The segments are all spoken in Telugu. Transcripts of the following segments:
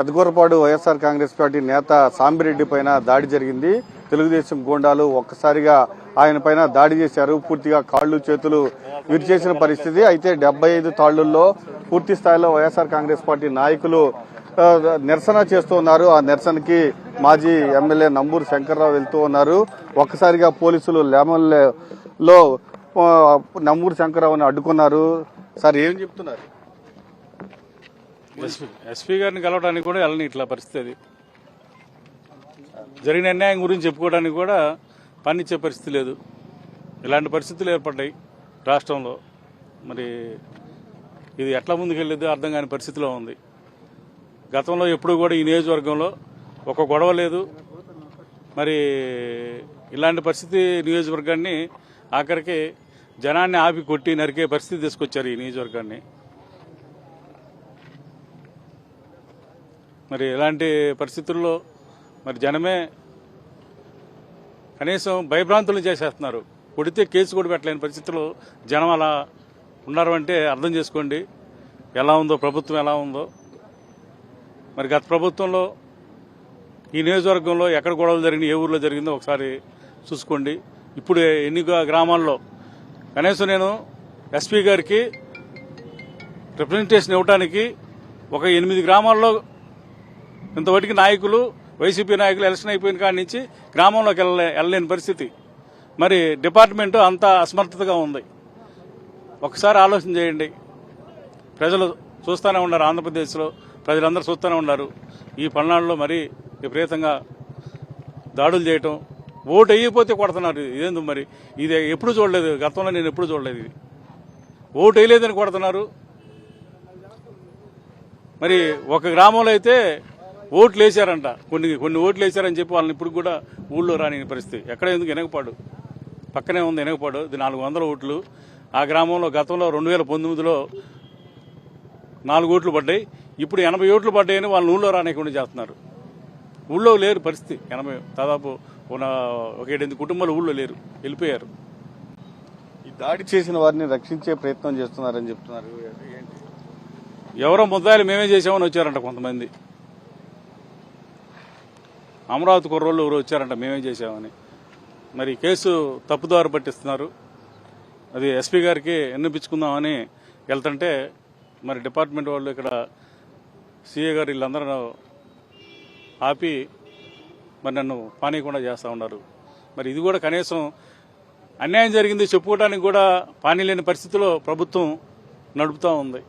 పెదకూరపాడు వైఎస్ఆర్ కాంగ్రెస్ పార్టీ నేత సాంబిరెడ్డి పైన దాడి జరిగింది. తెలుగుదేశం గూండాలు ఒక్కసారిగా ఆయన పైన దాడి చేశారు. పూర్తిగా కాళ్లు చేతులు విరిచేసిన పరిస్థితి. అయితే 75 తాళ్లుల్లో పూర్తి స్థాయిలో వైఎస్ఆర్ కాంగ్రెస్ పార్టీ నాయకులు నిరసన చేస్తూ ఉన్నారు. ఆ నిరసనకి మాజీ ఎమ్మెల్యే నంబూరు శంకర్రావు వెళ్తూ ఉన్నారు. ఒక్కసారిగా పోలీసులు లెమన్లో నంబూరు శంకర్రావుని అడ్డుకున్నారు. సార్ ఏం చెప్తున్నారు? ఎస్పీ గారిని కలవడానికి కూడా వెళ్ళని ఇట్లా పరిస్థితి. జరిగిన అన్యాయం గురించి చెప్పుకోవడానికి కూడా పనిచ్చే పరిస్థితి లేదు. ఇలాంటి పరిస్థితులు ఏర్పడ్డాయి రాష్ట్రంలో. మరి ఇది ఎట్లా ముందుకెళ్ళేది అర్థం కాని పరిస్థితిలో ఉంది. గతంలో ఎప్పుడూ కూడా ఈ నియోజకవర్గంలో ఒక గొడవ లేదు. మరి ఇలాంటి పరిస్థితి నియోజకవర్గాన్ని ఆఖరికి జనాన్ని ఆపి కొట్టి నరికే పరిస్థితి తీసుకొచ్చారు ఈ నియోజకవర్గాన్ని. మరి ఇలాంటి పరిస్థితుల్లో మరి జనమే కనీసం భయభ్రాంతులు చేసేస్తున్నారు. కొడితే కేసు కూడా పెట్టలేని పరిస్థితుల్లో జనం అలా ఉన్నారు అంటే అర్థం చేసుకోండి ఎలా ఉందో ప్రభుత్వం ఎలా ఉందో. మరి గత ప్రభుత్వంలో ఈ నియోజకవర్గంలో ఎక్కడ గొడవలు జరిగినాయి, ఏ ఊర్లో జరిగిందో ఒకసారి చూసుకోండి. ఇప్పుడు ఎన్ని గ్రామాల్లో కనీసం నేను ఎస్పీ గారికి రిప్రజెంటేషన్ ఇవ్వడానికి ఒక 8 గ్రామాల్లో ఇంతవరకు నాయకులు వైసీపీ నాయకులు ఎలక్షన్ అయిపోయిన కాడి నుంచి గ్రామంలోకి వెళ్ళలేని పరిస్థితి. మరి డిపార్ట్మెంటు అంత అసమర్థతగా ఉంది. ఒకసారి ఆలోచన చేయండి. ప్రజలు చూస్తూనే ఉన్నారు, ఆంధ్రప్రదేశ్లో ప్రజలందరూ చూస్తూనే ఉన్నారు. ఈ పల్నాడులో మరీ విపరీతంగా దాడులు చేయటం, ఓటు వేయకపోతే కొడుతున్నారు. ఇదేందు మరి ఇది ఎప్పుడు చూడలేదు, గతంలో నేను ఎప్పుడు చూడలేదు. ఇది ఓటు వేయలేదని కొడుతున్నారు. మరి ఒక గ్రామంలో అయితే ఓట్లు వేశారంట, కొన్ని ఓట్లు వేశారని చెప్పి వాళ్ళని ఇప్పుడు కూడా ఊళ్ళో రాని పరిస్థితి. ఎక్కడ ఎందుకు ఎనగపాడు పక్కనే ఉంది, ఎనగపాడు. ఇది 400 ఓట్లు. ఆ గ్రామంలో గతంలో 2019లో 4 ఓట్లు పడ్డాయి. ఇప్పుడు 80 ఓట్లు పడ్డాయని వాళ్ళని ఊళ్ళో రానికుండా చేస్తున్నారు. ఊళ్ళో లేరు పరిస్థితి. 80 దాదాపు ఒక 7-8 కుటుంబాలు ఊళ్ళో లేరు, వెళ్ళిపోయారు. ఈ దాడి చేసిన వారిని రక్షించే ప్రయత్నం చేస్తున్నారని చెప్తున్నారు. ఎవరో ముద్దాయిలు మేమే చేసామని వచ్చారంట కొంతమంది. అమరావతి కుర్రోళ్ళు ఎవరు వచ్చారంట మేమే చేసామని. మరి కేసు తప్పుదారి పట్టిస్తున్నారు. అది ఎస్పీ గారికి విన్నపించుకుందామని వెళ్తుంటే మరి డిపార్ట్మెంట్ వాళ్ళు ఇక్కడ సీఏ గారు వీళ్ళందరూ ఆపి మరి నన్ను పానీయకుండా చేస్తూ ఉన్నారు. మరి ఇది కూడా కనీసం అన్యాయం జరిగింది చెప్పుకోవడానికి కూడా పానీ లేని పరిస్థితిలో ప్రభుత్వం నడుపుతూ ఉంది.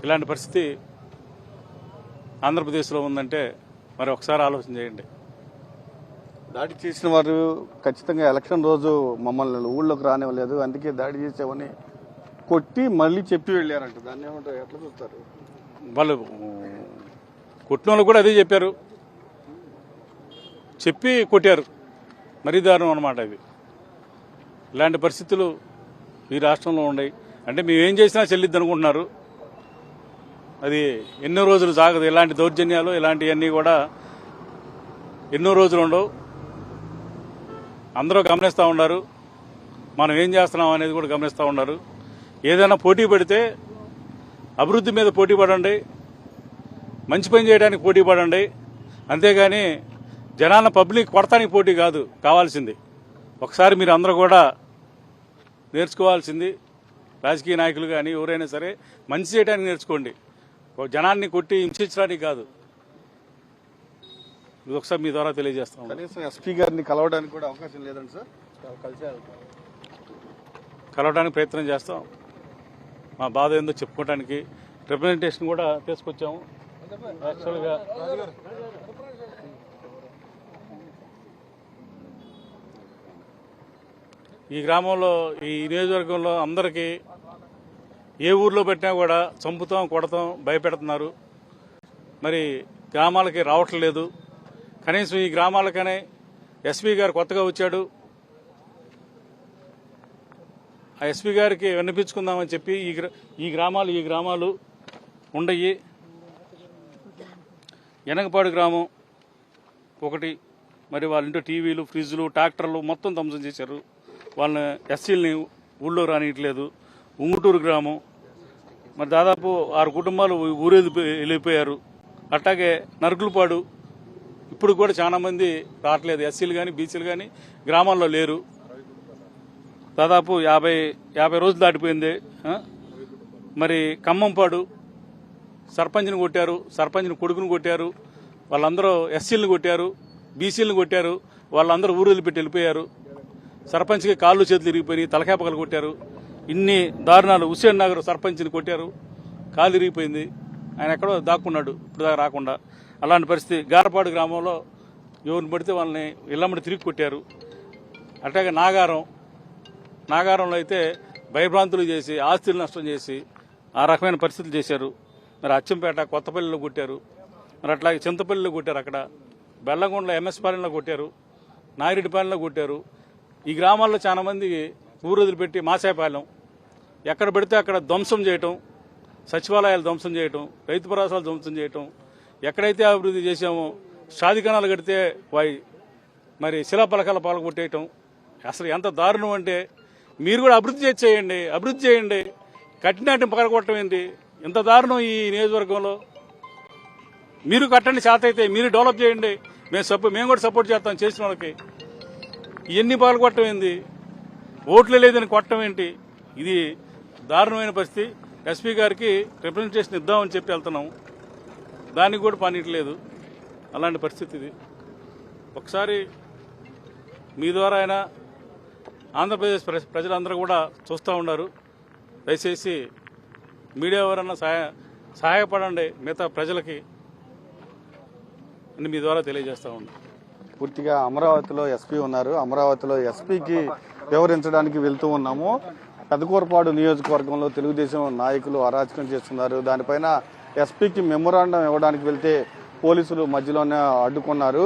ఇలాంటి పరిస్థితి ఆంధ్రప్రదేశ్లో ఉందంటే మరి ఒకసారి ఆలోచన చేయండి. దాడి చేసిన వారు ఖచ్చితంగా ఎలక్షన్ రోజు మమ్మల్ని ఊళ్ళోకి రానివ్వలేదు, అందుకే దాడి చేసామని కొట్టి మళ్ళీ చెప్పి వెళ్ళారంట. దాన్ని ఏమంటారు, ఎట్లా చూస్తారు? వాళ్ళు కొట్టిన వాళ్ళు కూడా అదే చెప్పారు, చెప్పి కొట్టారు. మరీ దారుణం అన్నమాట ఇది. ఇలాంటి పరిస్థితులు ఈ రాష్ట్రంలో ఉన్నాయి. అంటే మేమేం చేసినా చెల్లిద్ది అనుకుంటున్నారు. అది ఎన్నో రోజులు సాగదు. ఇలాంటి దౌర్జన్యాలు ఇలాంటివన్నీ కూడా ఎన్నో రోజులు ఉండవు. అందరూ గమనిస్తూ ఉన్నారు. మనం ఏం చేస్తున్నాం అనేది కూడా గమనిస్తూ ఉన్నారు. ఏదైనా పోటీ పడితే అభివృద్ధి మీద పోటీ పడండి, మంచి పని చేయడానికి పోటీ పడండి. అంతేగాని జనాలను పబ్లిక్ కొడతానికి పోటీ కాదు కావాల్సింది. ఒకసారి మీరు అందరూ కూడా నేర్చుకోవాల్సింది, రాజకీయ నాయకులు కానీ ఎవరైనా సరే మంచి చేయడానికి నేర్చుకోండి. జనాన్ని కొట్టి హింసించడానికి కాదు. ఇది ఒకసారి మీ ద్వారా తెలియజేస్తాం. కనీసం ఎస్పీ గారిని కలవడానికి కూడా అవకాశం లేదండి సార్? కలవడానికి ప్రయత్నం చేస్తాం. మా బాధ ఏందో చెప్పుకోవడానికి రిప్రజెంటేషన్ కూడా తీసుకొచ్చాము. యాక్చువల్గా ఈ గ్రామంలో ఈ నియోజకవర్గంలో అందరికీ ఏ ఊర్లో పెట్టినా కూడా చంపుతాం, కొడతాం, భయపెడుతున్నారు. మరి గ్రామాలకి రావట్లేదు. కనీసం ఈ గ్రామాలకనే ఎస్పీ గారు కొత్తగా వచ్చాడు. ఆ ఎస్పీ గారికి విన్నపించుకుందామని చెప్పి ఈ గ్రామాలు ఉండయి. ఎనగపాడు గ్రామం ఒకటి. మరి వాళ్ళ ఇంట్లో టీవీలు, ఫ్రిడ్జ్లు, ట్రాక్టర్లు మొత్తం ధ్వంసం చేశారు. వాళ్ళని ఎస్సీలని ఊళ్ళో రానియట్లేదు. ఉంగుటూరు గ్రామం మరి దాదాపు 6 కుటుంబాలు ఊరేది వెళ్ళిపోయారు. అట్లాగే నరుకులపాడు ఇప్పుడు కూడా చాలా మంది రావట్లేదు. ఎస్సీలు కానీ బీసీలు కానీ గ్రామాల్లో లేరు. దాదాపు 50 రోజులు దాటిపోయింది. మరి ఖమ్మంపాడు సర్పంచ్ని కొట్టారు, సర్పంచ్ని కొడుకుని కొట్టారు, వాళ్ళందరూ ఎస్సీలను కొట్టారు, బీసీలను కొట్టారు, వాళ్ళందరూ ఊరు పెట్టి వెళ్ళిపోయారు. సర్పంచ్కి కాళ్ళు చేతులు ఇరిగిపోయి తలకాయ పగలు కొట్టారు. ఇన్ని దారుణాలు. హుస్సేన్ నగర్ సర్పంచ్ని కొట్టారు, కాలు ఇరిగిపోయింది, ఆయన ఎక్కడో దాక్కున్నాడు ఇప్పుడు దాకా రాకుండా. అలాంటి పరిస్థితి. గారపాడు గ్రామంలో ఎవరిని పడితే వాళ్ళని ఇళ్లమ్మడి తిరిగి కొట్టారు. అట్లాగే నాగారంలో అయితే భయభ్రాంతులు చేసి ఆస్తులు నష్టం చేసి ఆ రకమైన పరిస్థితులు చేశారు. మరి అచ్చంపేట కొత్తపల్లిలో కొట్టారు, మరి అట్లాగే చింతపల్లిలో కొట్టారు, అక్కడ బెల్లంకొండలో ఎంఎస్ పాలెంలో కొట్టారు, నాగిరెడ్డిపాలెంలో కొట్టారు. ఈ గ్రామాల్లో చాలా మంది ఊరు వదిలిపెట్టి మాసాయపాలెం ఎక్కడ పెడితే అక్కడ ధ్వంసం చేయటం, సచివాలయాలు ధ్వంసం చేయటం, రైతు భరోసాలు ధ్వంసం చేయటం, ఎక్కడైతే అభివృద్ధి చేశామో షాదిఖానాలు కడితే మరి శిలాపలకాల పాలకు కొట్టేయటం. అసలు ఎంత దారుణం అంటే మీరు కూడా అభివృద్ధి చేయండి, కట్టినాటిని పగలగొట్టడం ఏంటి? ఎంత దారుణం ఈ నియోజకవర్గంలో. మీరు కట్టండి, చేత అయితే మీరు డెవలప్ చేయండి, మేము కూడా సపోర్ట్ చేస్తాం చేసిన వాళ్ళకి. ఇవన్నీ పగలగొట్టడం ఏంది? ఓట్లు లేదని కొట్టడం ఏంటి? ఇది దారుణమైన పరిస్థితి. ఎస్పీ గారికి రిప్రజెంటేషన్ ఇద్దామని చెప్పి వెళ్తున్నాం, దానికి కూడా పనిట్లేదు. అలాంటి పరిస్థితి ఇది. ఒకసారి మీ ద్వారా అయినా ఆంధ్రప్రదేశ్ ప్రజలందరూ కూడా చూస్తూ ఉన్నారు. దయచేసి మీడియా ఎవరన్నా సహాయపడండి మిగతా ప్రజలకి అని మీ ద్వారా తెలియజేస్తూ ఉన్నాం. పూర్తిగా అమరావతిలో ఎస్పీ ఉన్నారు. అమరావతిలో ఎస్పీకి వివరించడానికి వెళ్తూ ఉన్నాము. పెదకూరపాడు నియోజకవర్గంలో తెలుగుదేశం నాయకులు అరాచకం చేస్తున్నారు. దానిపైన ఎస్పీకి మెమొరాండం ఇవ్వడానికి వెళ్తే పోలీసులు మధ్యలోనే అడ్డుకున్నారు.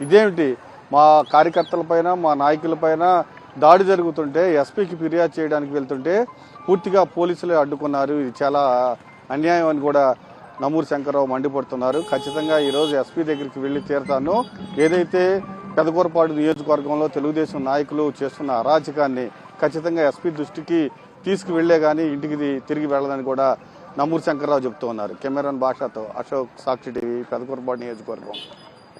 ఇదేమిటి, మా కార్యకర్తలపైన మా నాయకులపైన దాడి జరుగుతుంటే ఎస్పీకి ఫిర్యాదు చేయడానికి వెళ్తుంటే పూర్తిగా పోలీసులే అడ్డుకున్నారు. ఇది చాలా అన్యాయం అని కూడా నమూరు శంకర్రావు మండిపడుతున్నారు. ఖచ్చితంగా ఈరోజు ఎస్పీ దగ్గరికి వెళ్లి తీరతాను. ఏదైతే పెదకూరపాడు నియోజకవర్గంలో తెలుగుదేశం నాయకులు చేస్తున్న అరాచకాన్ని ఖచ్చితంగా ఎస్పీ దృష్టికి తీసుకువెళ్లే గానీ ఇంటికి తిరిగి వెళ్లదని కూడా నమూరు శంకర్రావు చెబుతూ ఉన్నారు. కెమెరాన్ భాషతో అశోక్, సాక్షి టీవీ, పెదకూరపాడు నియోజకవర్గం.